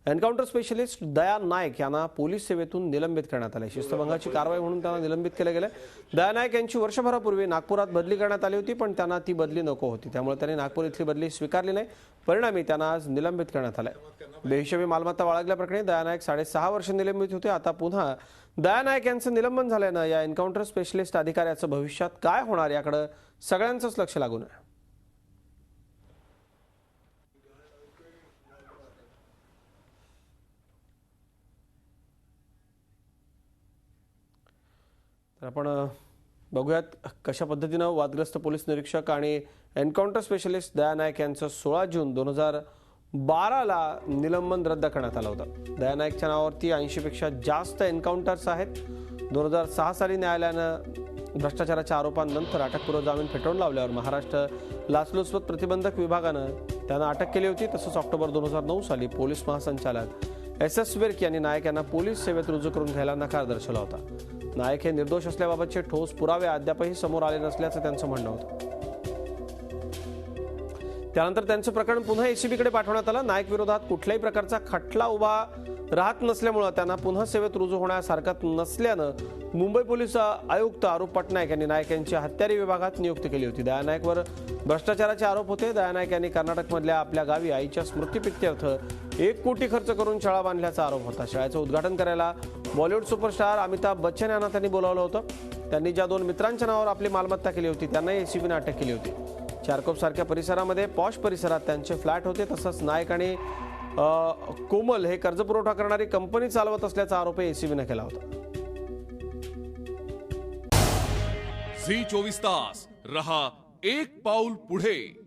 Encounter specialist दया नायक यांना police सेवेतून निलंबित करण्यात आले। शिस्तभंगाची कारवाई म्हणून त्यांना निलंबित केले गेले। दया नायक यांची वर्षभरापूर्वी नागपुरात बदली करण्यात आली होती, पण त्यांना ती बदली नको होती, त्यामुळे त्यांनी नागपूर इथली बदली स्वीकारली नाही। परिणामी त्यांना आज निलंबित करण्यात आले। बेहिशेबी मालमत्ता बाळगल्याप्रकरणी दया नायक 6.5 वर्ष निलंबित होते। आता पुन्हा दया नायक यांचं निलंबन झाल्यानं या एन्काउंटर स्पेशलिस्ट अधिकाऱ्याचं भविष्यात काय होणार याकडे सगळ्यांचंच लक्ष लागून आहे। तर आपण बघूयात कशा पद्धतीने वादग्रस्त पोलीस निरीक्षक आणि एन्काउंटर स्पेशलिस्ट दया नायक यांचं 16 जून 2012 ला निलंबन रद्द करण्यात आलं होतं। दया नायकच्या नावावरती 80 पेक्षा जास्त एन्काउंटर्स आहेत। 2006 साली न्यायालयानं भ्रष्टाचाराच्या आरोपांनंतर अटकपूर्व जामीन फेटाळून लावल्यावर महाराष्ट्र लाचलुचपत प्रतिबंधक विभागानं त्यांना अटक केली होती। तसंच ऑक्टोबर 2009 साली पोलीस महासंचालक SS विर्क यांनी नायक यांना पोलीस सेवेत रुजू करून घ्यायला नकार दर्शवला होता। नायक हे निर्दोष असल्याबाबतचे ठोस पुरावे अद्यापही समोर आले नसल्याचं त्यांचं म्हणणं होतं। त्यानंतर त्यांचं प्रकरण पुन्हा ACBकडे पाठवण्यात आलं। नायक विरोधात कुठल्याही प्रकारचा खटला उभा राहत नसल्यामुळे त्यांना पुन्हा सेवेत रुजू होण्यास हरकत नसल्यानं मुंबई पोलीस आयुक्त अरूप पटनायक यांनी नायक यांची हत्यारी विभागात नियुक्ती केली होती। दया नायकवर भ्रष्टाचाराचे आरोप होते। दया नायक यांनी कर्नाटकमधल्या आपल्या गावी आईच्या स्मृतिप्रित्यर्थ 1 कोटी खर्च करून शाळा बांधल्याचा आरोप होता। शाळेचं उद्घाटन करायला बॉलिवूड सुपरस्टार अमिताभ बच्चन यांना त्यांनी बोलावलं होतं। त्यांनी ज्या 2 मित्रांच्या नावावर आपली मालमत्ता केली होती त्यांनाही ACBने अटक केली होती। चारकोप सारख्या परिसरामध्ये पॉश परिसरात त्यांचे फ्लॅट होते। तसंच नायक आणि कोमल हे कर्जपुरवठा करणारी कंपनी चालवत असल्याचा आरोपही ACBने केला होता। झी 24 तास रहा एक पाऊल पुढे।